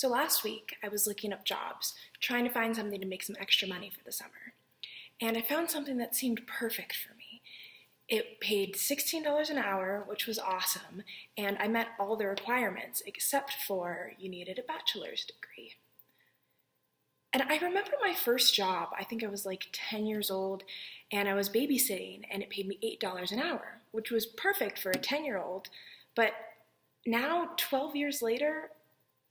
So last week, I was looking up jobs, trying to find something to make some extra money for the summer. And I found something that seemed perfect for me. It paid $16 an hour, which was awesome, and I met all the requirements except for you needed a bachelor's degree. And I remember my first job, I think I was like 10 years old, and I was babysitting, and it paid me $8 an hour, which was perfect for a 10-year-old. But now, 12 years later,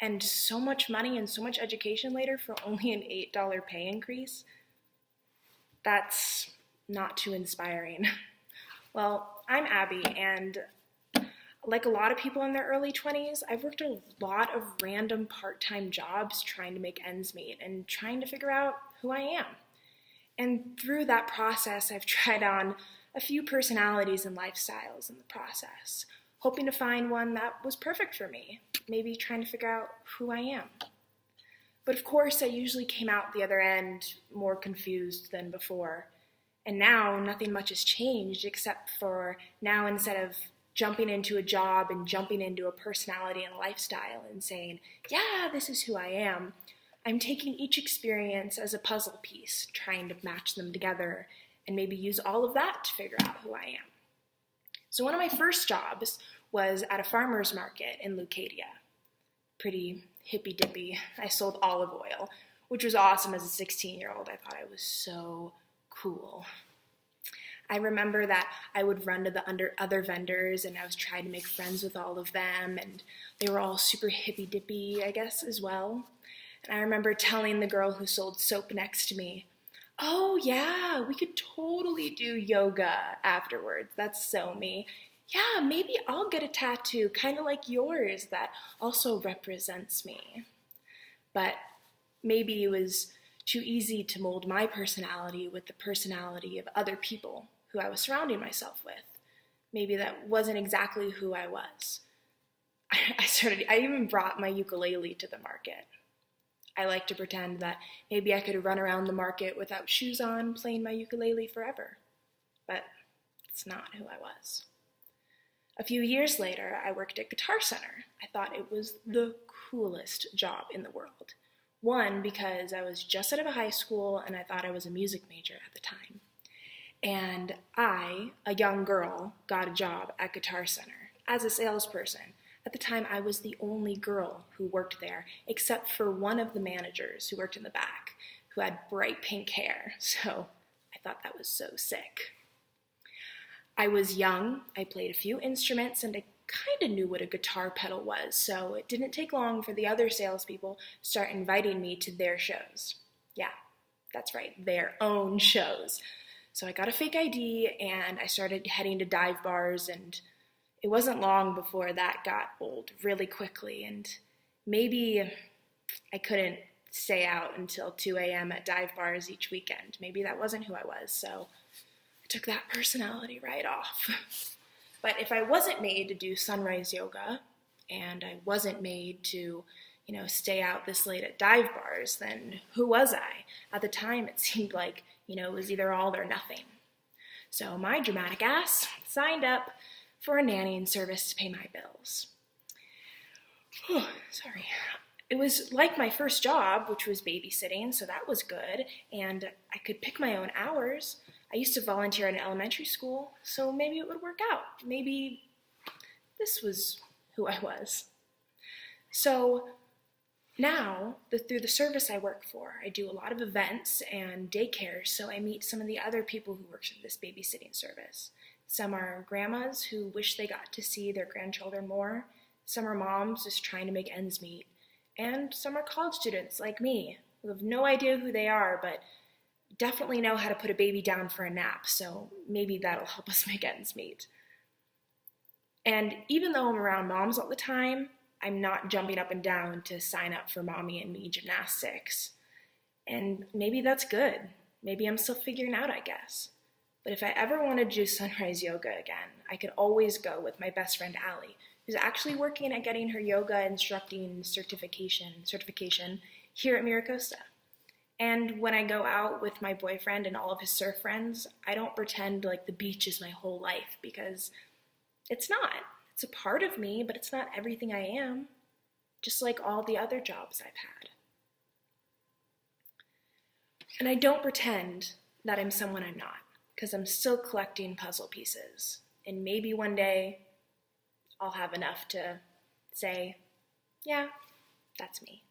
and so much money and so much education later for only an $8 pay increase, that's not too inspiring. Well, I'm Abby, and like a lot of people in their early 20s, I've worked a lot of random part-time jobs trying to make ends meet and trying to figure out who I am. And through that process, I've tried on a few personalities and lifestyles in the process, hoping to find one that was perfect for me, maybe trying to figure out who I am. But of course, I usually came out the other end more confused than before. And now, nothing much has changed except for now, instead of jumping into a job and jumping into a personality and lifestyle and saying, yeah, this is who I am, I'm taking each experience as a puzzle piece, trying to match them together and maybe use all of that to figure out who I am. So one of my first jobs was at a farmer's market in Leucadia. Pretty hippy-dippy. I sold olive oil, which was awesome as a 16-year-old. I thought I was so cool. I remember that I would run to the other vendors, and I was trying to make friends with all of them, and they were all super hippy-dippy, I guess, as well. And I remember telling the girl who sold soap next to me, oh yeah, we could totally do yoga afterwards. That's so me. Yeah, maybe I'll get a tattoo kind of like yours that also represents me. But maybe it was too easy to mold my personality with the personality of other people who I was surrounding myself with. Maybe that wasn't exactly who I was. I even brought my ukulele to the market. I like to pretend that maybe I could run around the market without shoes on playing my ukulele forever. But it's not who I was. A few years later, I worked at Guitar Center. I thought it was the coolest job in the world. One, because I was just out of high school and I thought I was a music major at the time. And I, a young girl, got a job at Guitar Center as a salesperson. At the time, I was the only girl who worked there, except for one of the managers who worked in the back, who had bright pink hair. So I thought that was so sick. I was young, I played a few instruments, and I kind of knew what a guitar pedal was, so it didn't take long for the other salespeople to start inviting me to their shows. Yeah, that's right, their own shows. So I got a fake ID, and I started heading to dive bars, and it wasn't long before that got old really quickly, and maybe I couldn't stay out until 2 a.m. at dive bars each weekend. Maybe that wasn't who I was, so I took that personality right off. But if I wasn't made to do sunrise yoga, and I wasn't made to, stay out this late at dive bars, then who was I? At the time, it seemed like, it was either all or nothing. So my dramatic ass signed up for a nannying service to pay my bills. Sorry. It was like my first job, which was babysitting, so that was good, and I could pick my own hours. I used to volunteer in elementary school, so maybe it would work out. Maybe this was who I was. So now, through the service I work for, I do a lot of events and daycares, so I meet some of the other people who work for this babysitting service. Some are grandmas who wish they got to see their grandchildren more. Some are moms just trying to make ends meet. And some are college students like me, who have no idea who they are, but definitely know how to put a baby down for a nap, so maybe that'll help us make ends meet. And even though I'm around moms all the time, I'm not jumping up and down to sign up for Mommy and Me gymnastics. And maybe that's good. Maybe I'm still figuring out, I guess. But if I ever wanted to do sunrise yoga again, I could always go with my best friend Allie, who's actually working at getting her yoga instructing certification here at Miracosta. And when I go out with my boyfriend and all of his surf friends, I don't pretend like the beach is my whole life, because it's not. It's a part of me, but it's not everything I am. just like all the other jobs I've had. And I don't pretend that I'm someone I'm not, because I'm still collecting puzzle pieces. And maybe one day I'll have enough to say, yeah, that's me.